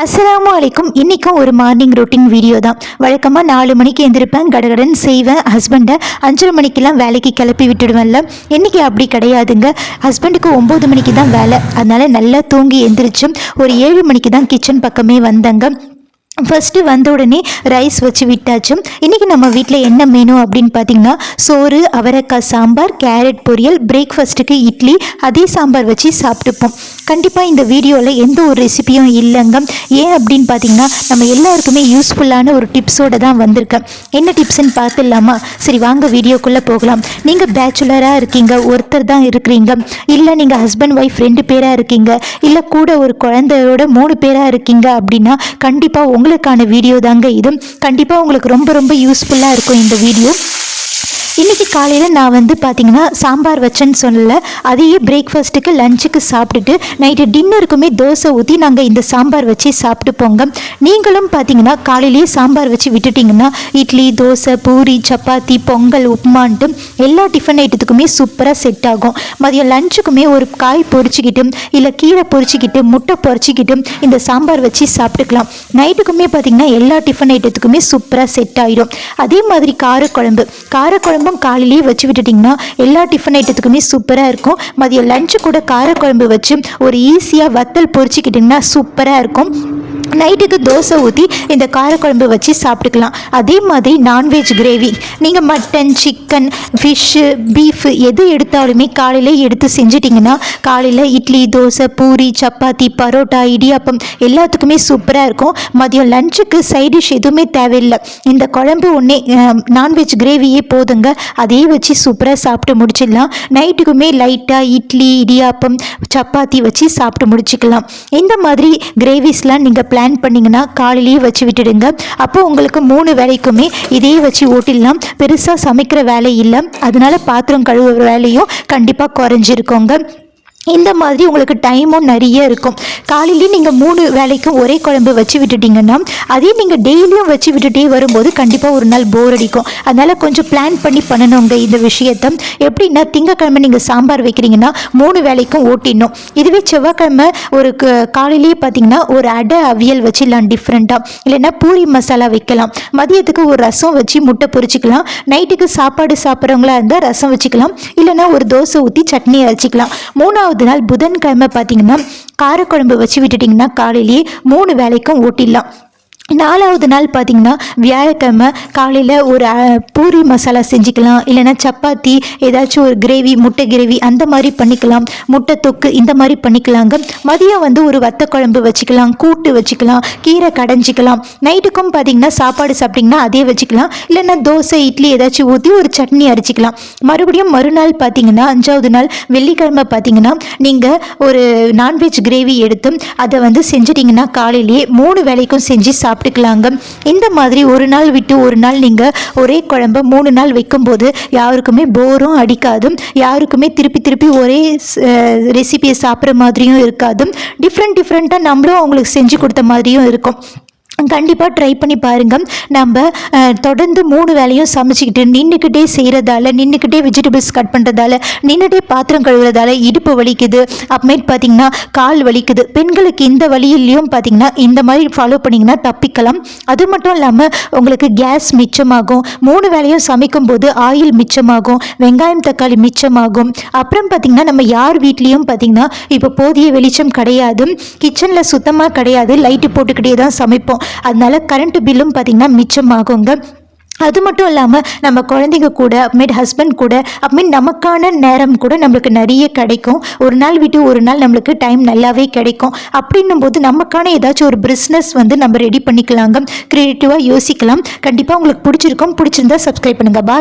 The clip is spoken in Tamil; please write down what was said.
அஸ்ஸலாமு அலைக்கும். இன்றைக்கும் ஒரு மார்னிங் ரொட்டீன் வீடியோ தான். வழக்கமாக 4 மணிக்கு எழுந்திருப்பேன், கடகடன் செய்வேன். ஹஸ்பண்டை 5:30 மணிக்கெல்லாம் வேலைக்கு கிளப்பி விட்டுடுவேன்ல. இன்றைக்கி அப்படி கிடையாதுங்க. ஹஸ்பண்டுக்கு 9 மணிக்கு தான் வேலை. அதனால் நல்லா தூங்கி எழுந்திரிச்சு ஒரு 7 மணிக்கு தான் கிச்சன் பக்கமே வந்தேங்க. ஃபஸ்ட்டு வந்த உடனே ரைஸ் வச்சு விட்டாச்சு. இன்றைக்கி நம்ம வீட்டில் என்ன மெனு அப்படின்னு பார்த்திங்கன்னா, சோறு, அவரைக்காய் சாம்பார், கேரட் பொரியல், பிரேக்ஃபாஸ்ட்டுக்கு இட்லி, அதே சாம்பார் வச்சு சாப்பிட்டுப்போம். கண்டிப்பாக இந்த வீடியோவில் எந்த ஒரு ரெசிபியும் இல்லைங்க. ஏன் அப்படின்னு பார்த்திங்கன்னா, நம்ம எல்லாருக்குமே யூஸ்ஃபுல்லான ஒரு டிப்ஸோடு தான் வந்திருக்கேன். என்ன டிப்ஸ்ன்னு பார்த்துடலாமா? சரி வாங்க வீடியோக்குள்ளே போகலாம். நீங்கள் பேச்சுலராக இருக்கீங்க, ஒருத்தர் தான் இருக்கிறீங்க, இல்லை நீங்கள் ஹஸ்பண்ட் ஒய்ஃப் 2 பேராக இருக்கீங்க, இல்லை கூட ஒரு குழந்தையோட 3 பேராக இருக்கீங்க அப்படின்னா கண்டிப்பாக உங்களுக்கான வீடியோ தாங்க இது. கண்டிப்பாக உங்களுக்கு ரொம்ப ரொம்ப யூஸ்ஃபுல்லாக இருக்கும் இந்த வீடியோ. இன்றைக்கி காலையில் நான் பார்த்திங்கன்னா சாம்பார் வச்சேன்னு சொல்லலை, அதையே பிரேக்ஃபாஸ்ட்டுக்கு லஞ்சுக்கு சாப்பிட்டுட்டு நைட்டு டின்னருக்குமே தோசை ஊற்றி நாங்கள் இந்த சாம்பார் வச்சு சாப்பிட்டு போங்க. நீங்களும் பார்த்திங்கன்னா காலையிலேயே சாம்பார் வச்சு விட்டுட்டிங்கன்னா இட்லி, தோசை, பூரி, சப்பாத்தி, பொங்கல், உப்புமான்ட்டு எல்லா டிஃபன் ஐட்டத்துக்குமே சூப்பராக செட் ஆகும். மதியம் லஞ்சுக்குமே ஒரு காய் பொரிச்சிக்கிட்டு இல்லை கீரை பொரிச்சிக்கிட்டு முட்டை பொரிச்சிக்கிட்டு இந்த சாம்பார் வச்சு சாப்பிட்டுக்கலாம். நைட்டுக்குமே பார்த்திங்கன்னா எல்லா டிஃபன் ஐட்டத்துக்குமே சூப்பராக செட் ஆகிடும். அதே மாதிரி காரக்குழம்பும் காலையிலேயே வச்சு விட்டுட்டிங்கன்னா எல்லா டிஃபன் ஐட்டத்துக்குமே சூப்பராக இருக்கும். மதியம் லஞ்சு கூட காரக்குழம்பு வச்சு ஒரு ஈஸியாக வத்தல் பொரிச்சிக்கிட்டிங்கன்னா சூப்பராக இருக்கும். நைட்டுக்கு தோசை ஊற்றி இந்த காரக்குழம்பு வச்சு சாப்பிட்டுக்கலாம். அதே மாதிரி நான்வெஜ் கிரேவி, நீங்கள் மட்டன், சிக்கன், ஃபிஷ்ஷு, பீஃப் எது எடுத்தாலுமே காலையில் எடுத்து செஞ்சிட்டிங்கன்னா காலையில் இட்லி, தோசை, பூரி, சப்பாத்தி, பரோட்டா, இடியாப்பம் எல்லாத்துக்குமே சூப்பராக இருக்கும். மதியம் லஞ்சுக்கு சைட் டிஷ் எதுவுமே தேவையில்லை. இந்த குழம்பு ஒன்றே நான்வெஜ் கிரேவியே போதுங்க. அதே வச்சு சூப்பராக சாப்பிட்டு முடிச்சிடலாம். நைட்டுக்குமே லைட்டாக இட்லி, இடியாப்பம், சப்பாத்தி வச்சு சாப்பிட்டு முடிச்சிக்கலாம். இந்த மாதிரி கிரேவிஸ்லாம் நீங்கள் பிளான் பண்ணிங்கன்னா காலையிலேயே வச்சு விட்டுடுங்க. அப்போ உங்களுக்கு 3 வேலைக்குமே இதே வச்சு ஓட்டிடலாம். பெருசாக சமைக்கிற வேலை இல்லை, அதனால பாத்திரம் கழுவுற வேலையும் கண்டிப்பாக குறைஞ்சிருக்கோங்க. இந்த மாதிரி உங்களுக்கு டைமும் நிறைய இருக்கும். காலையிலேயே நீங்கள் 3 வேலைக்கும் ஒரே குழம்பு வச்சு விட்டுட்டிங்கன்னா அதே நீங்கள் டெய்லியும் வச்சு விட்டுட்டே வரும்போது கண்டிப்பாக ஒரு நாள் போர் அடிக்கும். அதனால் கொஞ்சம் பிளான் பண்ணி பண்ணணுங்க இந்த விஷயத்தை. எப்படின்னா, திங்கக்கிழமை நீங்கள் சாம்பார் வைக்கிறீங்கன்னா 3 வேலைக்கும் ஓட்டிடணும். இதுவே செவ்வாய்க்கிழமை ஒரு காலையிலேயே பார்த்தீங்கன்னா ஒரு அடை அவியல் வச்சிடலாம் டிஃப்ரெண்ட்டாக, இல்லைன்னா பூரி மசாலா வைக்கலாம். மதியத்துக்கு ஒரு ரசம் வச்சு முட்டை பொரிச்சிக்கலாம். நைட்டுக்கு சாப்பாடு சாப்பிட்றவங்களா இருந்தால் ரசம் வச்சுக்கலாம், இல்லைன்னா ஒரு தோசை ஊற்றி சட்னி அரைச்சிக்கலாம். 3வது நாள் புதன்கிழமை பார்த்தீங்கன்னா காரக்குழம்பு வச்சு விட்டுட்டிங்கன்னா காலையிலேயே 3 வேலைக்கும் ஓட்டிடலாம். 4வது நாள் பார்த்திங்கன்னா வியாழக்கிழமை காலையில் ஒரு பூரி மசாலா செஞ்சுக்கலாம், இல்லைன்னா சப்பாத்தி, ஏதாச்சும் ஒரு கிரேவி, முட்டை கிரேவி அந்த மாதிரி பண்ணிக்கலாம், முட்டை தொக்கு இந்த மாதிரி பண்ணிக்கலாங்க. மதியம் ஒரு வத்த குழம்பு வச்சுக்கலாம், கூட்டு வச்சுக்கலாம், கீரை கடைஞ்சிக்கலாம். நைட்டுக்கும் பார்த்திங்கன்னா சாப்பாடு சாப்பிட்டிங்கன்னா அதே வச்சுக்கலாம், இல்லைன்னா தோசை, இட்லி ஏதாச்சும் ஊற்றி ஒரு சட்னி அரைச்சிக்கலாம். மறுபடியும் மறுநாள் பார்த்திங்கன்னா 5வது நாள் வெள்ளிக்கிழமை பார்த்திங்கன்னா நீங்கள் ஒரு நான்வெஜ் கிரேவி எடுத்து அதை செஞ்சிட்டிங்கன்னா காலையிலேயே 3 வேலைக்கும் செஞ்சு சாப்பிட்டுக்கலாங்க. இந்த மாதிரி ஒரு நாள் விட்டு ஒரு நாள் நீங்கள் ஒரே குழம்பு 3 நாள் வைக்கும்போது யாருக்குமே போரும் அடிக்காது, யாருக்குமே திருப்பி திருப்பி ஒரே ரெசிபியை சாப்பிட்ற மாதிரியும் இருக்காது. டிஃப்ரெண்ட்டாக நம்மளும் அவங்களுக்கு செஞ்சு கொடுத்த மாதிரியும் இருக்கும். கண்டிப்பாக ட்ரை பண்ணி பாருங்கள். நம்ம தொடர்ந்து 3 வேலையும் சமைச்சிக்கிட்டு நின்றுக்கிட்டே செய்கிறதால, நின்றுக்கிட்டே வெஜிடபிள்ஸ் கட் பண்ணுறதால, நின்றுட்டே பாத்திரம் கழுவுறதால இடுப்பு வலிக்குது, அப்புறமேட்டு பார்த்திங்கன்னா கால் வலிக்குது. பெண்களுக்கு இந்த வழியிலையும் பார்த்திங்கன்னா இந்த மாதிரி ஃபாலோ பண்ணிங்கன்னா தப்பிக்கலாம். அது மட்டும் இல்லாமல் உங்களுக்கு கேஸ் மிச்சமாகும். 3 வேலையும் சமைக்கும் போது ஆயில் மிச்சமாகும், வெங்காயம் தக்காளி மிச்சமாகும். அப்புறம் பார்த்திங்கன்னா நம்ம யார் வீட்லேயும் பார்த்திங்கன்னா இப்போ போதிய வெளிச்சம் கிடையாது, கிச்சனில் சுத்தமாக கிடையாது, லைட்டு போட்டுக்கிட்டே தான் சமைப்போம். அதனால கரண்ட் பில்லும் பார்த்திங்கன்னா மிச்சமாகுங்க. அது மட்டும் இல்லாமல் நம்ம குழந்தைங்க கூட, அப்புறமேட்டு ஹஸ்பண்ட் கூட, அப்புறமேட்டு நமக்கான நேரம் கூட நம்மளுக்கு நிறைய கிடைக்கும். ஒரு நாள் விட்டு ஒரு நாள் நம்மளுக்கு டைம் நல்லாவே கிடைக்கும். அப்படின்னும் போது நமக்கான ஏதாச்சும் ஒரு பிஸ்னஸ் நம்ம ரெடி பண்ணிக்கலாங்க. க்ரியேட்டிவாக யோசிக்கலாம். கண்டிப்பாக உங்களுக்கு பிடிச்சிருக்கும். பிடிச்சிருந்தா சப்ஸ்கிரைப் பண்ணுங்கள். பாய்.